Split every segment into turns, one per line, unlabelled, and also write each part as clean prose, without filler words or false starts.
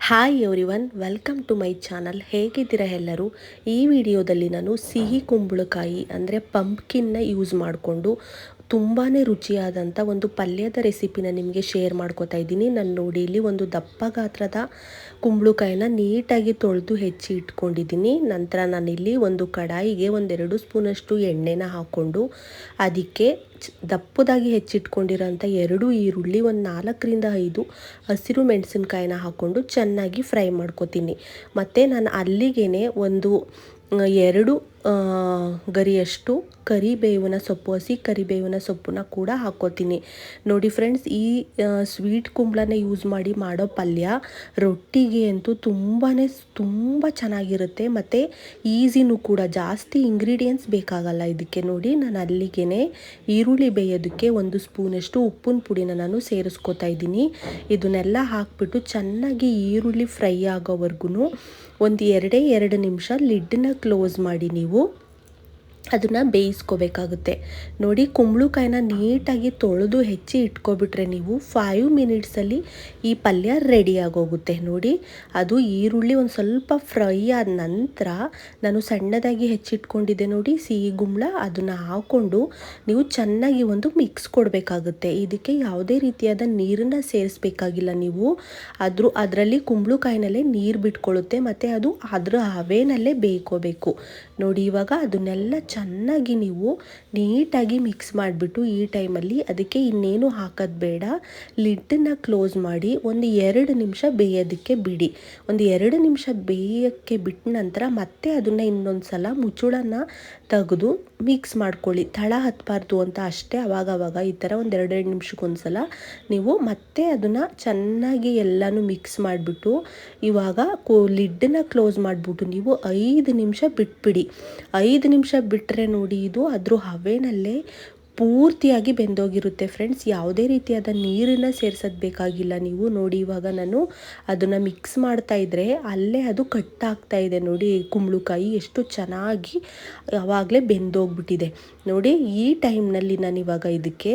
Hi everyone, welcome to my channel. ಹೇಗಿದ್ದೀರಾ ಎಲ್ಲರೂ? ಈ ವಿಡಿಯೋದಲ್ಲಿ ನಾನು ಸಿಹಿ ಕುಂಬಳಕಾಯಿ ಅಂದರೆ ಪಂಪ್ಕಿನ್ನ ಯೂಸ್ ಮಾಡಿಕೊಂಡು ತುಂಬಾ ರುಚಿಯಾದಂಥ ಒಂದು ಪಲ್ಯದ ರೆಸಿಪಿನ ನಿಮಗೆ ಶೇರ್ ಮಾಡ್ಕೋತಾ ಇದ್ದೀನಿ. ನಾನು ನೋಡಿ ಇಲ್ಲಿ ಒಂದು ದಪ್ಪ ಗಾತ್ರದ ಕುಂಬಳಕಾಯಿನ ನೀಟಾಗಿ ತೊಳೆದು ಹೆಚ್ಚಿ ಇಟ್ಕೊಂಡಿದ್ದೀನಿ. ನಂತರ ನಾನಿಲ್ಲಿ ಒಂದು ಕಡಾಯಿಗೆ 1-2 ಸ್ಪೂನಷ್ಟು ಎಣ್ಣೆನ ಹಾಕ್ಕೊಂಡು ಅದಕ್ಕೆ ದಪ್ಪದಾಗಿ ಹೆಚ್ಚಿಟ್ಕೊಂಡಿರೋಂಥ 2 ಈರುಳ್ಳಿ, 4-5 ಹಸಿರು ಮೆಣಸಿನ್ಕಾಯಿನ ಹಾಕ್ಕೊಂಡು ಚೆನ್ನಾಗಿ ಫ್ರೈ ಮಾಡ್ಕೊತೀನಿ. ಮತ್ತು ನಾನು ಅಲ್ಲಿಗೆ ಒಂದು 2 ಗರಿಯಷ್ಟು ಕರಿಬೇವಿನ ಸೊಪ್ಪು, ಹಸಿ ಕರಿಬೇವಿನ ಸೊಪ್ಪನ್ನ ಕೂಡ ಹಾಕ್ಕೋತೀನಿ. ನೋಡಿ ಫ್ರೆಂಡ್ಸ್, ಈ ಸ್ವೀಟ್ ಕುಂಬಳನ ಯೂಸ್ ಮಾಡಿ ಮಾಡೋ ಪಲ್ಯ ರೊಟ್ಟಿಗೆ ಅಂತೂ ತುಂಬ ಚೆನ್ನಾಗಿರುತ್ತೆ ಮತ್ತು ಈಸಿನೂ ಕೂಡ. ಜಾಸ್ತಿ ಇಂಗ್ರೀಡಿಯೆಂಟ್ಸ್ ಬೇಕಾಗಲ್ಲ ಇದಕ್ಕೆ. ನೋಡಿ, ನಾನು ಅಲ್ಲಿಗೆ ಈರುಳ್ಳಿ ಬೇಯೋದಕ್ಕೆ 1 ಸ್ಪೂನಷ್ಟು ಉಪ್ಪಿನ ಪುಡಿನ ನಾನು ಸೇರಿಸ್ಕೊತಾ ಇದ್ದೀನಿ. ಇದನ್ನೆಲ್ಲ ಹಾಕ್ಬಿಟ್ಟು ಚೆನ್ನಾಗಿ ಈರುಳ್ಳಿ ಫ್ರೈ ಆಗೋವರೆಗೂ ಒಂದು 2 ನಿಮಿಷ ಲಿಡ್ಡನ್ನ ಕ್ಲೋಸ್ ಮಾಡಿ ನೀವು ಅದನ್ನು ಬೇಯಿಸ್ಕೋಬೇಕಾಗುತ್ತೆ. ನೋಡಿ, ಕುಂಬಳಕಾಯಿನ ನೀಟಾಗಿ ತೊಳೆದು ಹೆಚ್ಚಿ ಇಟ್ಕೊಬಿಟ್ರೆ ನೀವು 5 ಮಿನಿಟ್ಸಲ್ಲಿ ಈ ಪಲ್ಯ ರೆಡಿ ಆಗೋಗುತ್ತೆ. ನೋಡಿ, ಅದು ಈರುಳ್ಳಿ ಒಂದು ಸ್ವಲ್ಪ ಫ್ರೈ ಆದ ನಂತರ ನಾನು ಸಣ್ಣದಾಗಿ ಹೆಚ್ಚಿಟ್ಕೊಂಡಿದ್ದೆ ನೋಡಿ ಸಿಹಿ ಗುಂಬಳ, ಅದನ್ನು ಹಾಕ್ಕೊಂಡು ನೀವು ಚೆನ್ನಾಗಿ ಒಂದು ಮಿಕ್ಸ್ ಕೊಡಬೇಕಾಗುತ್ತೆ. ಇದಕ್ಕೆ ಯಾವುದೇ ರೀತಿಯಾದ ನೀರನ್ನು ಸೇರಿಸ್ಬೇಕಾಗಿಲ್ಲ ನೀವು. ಅದರಲ್ಲಿ ಕುಂಬಳಕಾಯಿನಲ್ಲೇ ನೀರು ಬಿಟ್ಕೊಳ್ಳುತ್ತೆ ಮತ್ತು ಅದು ಅದರ ಹವೆನಲ್ಲೇ ಬೇಯ್ಕೋಬೇಕು. ನೋಡಿ, ಇವಾಗ ಅದನ್ನೆಲ್ಲ ಚೆನ್ನಾಗಿ ನೀವು ನೀಟಾಗಿ ಮಿಕ್ಸ್ ಮಾಡಿಬಿಟ್ಟು ಈ ಟೈಮಲ್ಲಿ ಅದಕ್ಕೆ ಇನ್ನೇನು ಹಾಕೋದು ಬೇಡ, ಲಿಡ್ಡನ್ನು ಕ್ಲೋಸ್ ಮಾಡಿ ಒಂದು 2 ನಿಮಿಷ ಬೇಯೋದಕ್ಕೆ ಬಿಡಿ. ಒಂದು 2 ನಿಮಿಷ ಬೇಯೋಕ್ಕೆ ಬಿಟ್ಟ ನಂತರ ಮತ್ತೆ ಅದನ್ನು ಇನ್ನೊಂದು ಸಲ ಮುಚ್ಚಳನ ತೆಗೆದು ಮಿಕ್ಸ್ ಮಾಡ್ಕೊಳ್ಳಿ. ತಳ ಹತ್ತಬಾರ್ದು ಅಂತ ಅಷ್ಟೇ. ಅವಾಗವಾಗ ಈ ಥರ ಒಂದು 2 ನಿಮಿಷಕ್ಕೊಂದ್ಸಲ ನೀವು ಮತ್ತೆ ಅದನ್ನು ಚೆನ್ನಾಗಿ ಎಲ್ಲನೂ ಮಿಕ್ಸ್ ಮಾಡಿಬಿಟ್ಟು ಇವಾಗ ಲಿಡ್ಡನ್ನ ಕ್ಲೋಸ್ ಮಾಡಿಬಿಟ್ಟು ನೀವು 5 ನಿಮಿಷ ಬಿಟ್ಬಿಡಿ. 5 ನಿಮಿಷ ಬಿಟ್ಟರೆ ನೋಡಿ, ಇದು ಅದ್ರ ಹವೆನಲ್ಲೇ ಪೂರ್ತಿಯಾಗಿ ಬೆಂದೋಗಿರುತ್ತೆ ಫ್ರೆಂಡ್ಸ್. ಯಾವುದೇ ರೀತಿಯಾದ ನೀರನ್ನು ಸೇರಿಸೋದು ಬೇಕಾಗಿಲ್ಲ ನೀವು. ನೋಡಿ, ಇವಾಗ ನಾನು ಅದನ್ನು ಮಿಕ್ಸ್ ಮಾಡ್ತಾ ಇದ್ದರೆ ಅಲ್ಲೇ ಅದು ಕಟ್ಟಾಗ್ತಾ ಇದೆ. ನೋಡಿ, ಕುಂಬಳಕಾಯಿ ಎಷ್ಟು ಚೆನ್ನಾಗಿ ಆವಾಗಲೇ ಬೆಂದೋಗ್ಬಿಟ್ಟಿದೆ. ನೋಡಿ, ಈ ಟೈಮ್ನಲ್ಲಿ ನಾನು ಇವಾಗ ಇದಕ್ಕೆ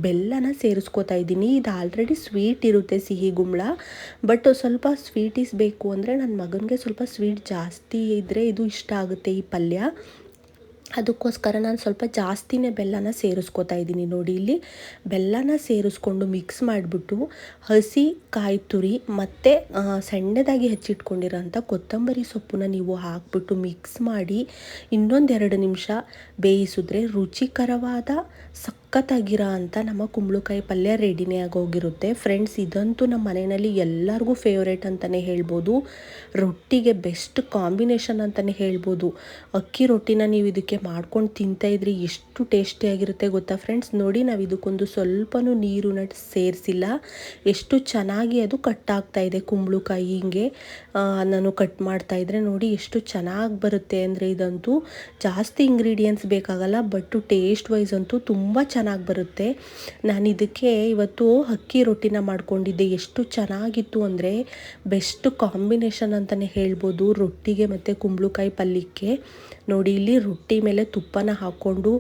ಬೆಲ್ಲನ ಸೇರಿಸ್ಕೋತಾ ಇದ್ದೀನಿ. ಇದು ಆಲ್ರೆಡಿ ಸ್ವೀಟ್ ಇರುತ್ತೆ ಸಿಹಿ ಗುಂಬಳ, ಬಟ್ ಸ್ವಲ್ಪ ಸ್ವೀಟೀಸ್ ಬೇಕು ಅಂದರೆ ನನ್ನ ಮಗನಿಗೆ ಸ್ವಲ್ಪ ಸ್ವೀಟ್ ಜಾಸ್ತಿ ಇದ್ದರೆ ಇದು ಇಷ್ಟ ಆಗುತ್ತೆ ಈ ಪಲ್ಯ. ಅದಕ್ಕೋಸ್ಕರ ನಾನು ಸ್ವಲ್ಪ ಜಾಸ್ತಿನೇ ಬೆಲ್ಲನ ಸೇರಿಸ್ಕೋತಾ ಇದ್ದೀನಿ. ನೋಡಿ, ಇಲ್ಲಿ ಬೆಲ್ಲನ ಸೇರಿಸ್ಕೊಂಡು ಮಿಕ್ಸ್ ಮಾಡಿಬಿಟ್ಟು ಹಸಿ ಕಾಯಿ ತುರಿ ಮತ್ತು ಸಣ್ಣದಾಗಿ ಹೆಚ್ಚಿಟ್ಕೊಂಡಿರೋಂಥ ಕೊತ್ತಂಬರಿ ಸೊಪ್ಪನ್ನ ನೀವು ಹಾಕ್ಬಿಟ್ಟು ಮಿಕ್ಸ್ ಮಾಡಿ ಇನ್ನೊಂದು 2 ನಿಮಿಷ ಬೇಯಿಸಿದ್ರೆ ರುಚಿಕರವಾದ ಸಖತ್ತಾಗಿರೋ ಅಂಥ ನಮ್ಮ ಕುಂಬಳಕಾಯಿ ಪಲ್ಯ ರೆಡಿನೇ ಆಗೋಗಿರುತ್ತೆ ಫ್ರೆಂಡ್ಸ್. ಇದಂತೂ ನಮ್ಮ ಮನೆಯಲ್ಲಿ ಎಲ್ಲರಿಗೂ ಫೇವ್ರೇಟ್ ಅಂತಲೇ ಹೇಳ್ಬೋದು. ರೊಟ್ಟಿಗೆ ಬೆಸ್ಟ್ ಕಾಂಬಿನೇಷನ್ ಅಂತಲೇ ಹೇಳ್ಬೋದು. ಅಕ್ಕಿ ರೊಟ್ಟಿನ ನೀವು ಇದಕ್ಕೆ ಮಾಡ್ಕೊಂಡು ತಿಂತಾಯಿದ್ರೆ ಎಷ್ಟು ಟೇಸ್ಟಿಯಾಗಿರುತ್ತೆ ಗೊತ್ತಾ ಫ್ರೆಂಡ್ಸ್. ನೋಡಿ, ನಾವು ಇದಕ್ಕೊಂದು ಸ್ವಲ್ಪನೂ ನೀರನ್ನ ಸೇರಿಸಿಲ್ಲ. ಎಷ್ಟು ಚೆನ್ನಾಗಿ ಅದು ಕಟ್ ಆಗ್ತಾ ಇದೆ ಕುಂಬಳಕಾಯಿ. ಹಿಂಗೆ ನಾನು ಕಟ್ ಮಾಡ್ತಾ ಇದ್ರೆ ನೋಡಿ ಎಷ್ಟು ಚೆನ್ನಾಗಿ ಬರುತ್ತೆ ಅಂದರೆ. ಇದಂತೂ ಜಾಸ್ತಿ ಇಂಗ್ರೀಡಿಯೆಂಟ್ಸ್ ಬೇಕಾಗಲ್ಲ, ಬಟ್ ಟೇಸ್ಟ್ ವೈಸ್ ಅಂತೂ ತುಂಬ ಚೆನ್ನಾಗಿ ಬರುತ್ತೆ. ನಾನು ಇದಕ್ಕೆ ಇವತ್ತು ಅಕ್ಕಿ ರೊಟ್ಟಿನ ಮಾಡ್ಕೊಂಡಿದ್ದೆ. ಎಷ್ಟು ಚೆನ್ನಾಗಿತ್ತು ಅಂದರೆ ಬೆಸ್ಟ್ ಕಾಂಬಿನೇಷನ್ ಅಂತಲೇ ಹೇಳ್ಬೋದು ರೊಟ್ಟಿಗೆ ಮತ್ತು ಕುಂಬಳಕಾಯಿ ಪಲ್ಯಕ್ಕೆ. ನೋಡಿ, ಇಲ್ಲಿ ರೊಟ್ಟಿ ಮೇಲೆ ತುಪ್ಪನ ಹಾಕ್ಕೊಂಡು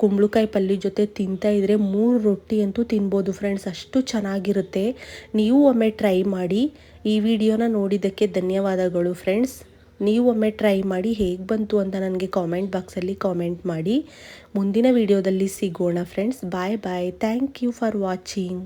ಕುಂಬಳಕಾಯಿ ಪಲ್ಯ ಜೊತೆ ತಿಂತಾಯಿದ್ರೆ 3 ರೊಟ್ಟಿ ಅಂತೂ ತಿನ್ಬೋದು ಫ್ರೆಂಡ್ಸ್. ಅಷ್ಟು ಚೆನ್ನಾಗಿರುತ್ತೆ. ನೀವು ಒಮ್ಮೆ ಟ್ರೈ ಮಾಡಿ. ಈ ವಿಡಿಯೋನ ನೋಡಿದ್ದಕ್ಕೆ ಧನ್ಯವಾದಗಳು ಫ್ರೆಂಡ್ಸ್. ನೀವು ಒಮ್ಮೆ ಟ್ರೈ ಮಾಡಿ ಹೇಗೆ ಬಂತು ಅಂತ ನನಗೆ ಕಾಮೆಂಟ್ ಬಾಕ್ಸಲ್ಲಿ ಕಾಮೆಂಟ್ ಮಾಡಿ. ಮುಂದಿನ ವಿಡಿಯೋದಲ್ಲಿ ಸಿಗೋಣ friends. Bye bye. Thank you for watching.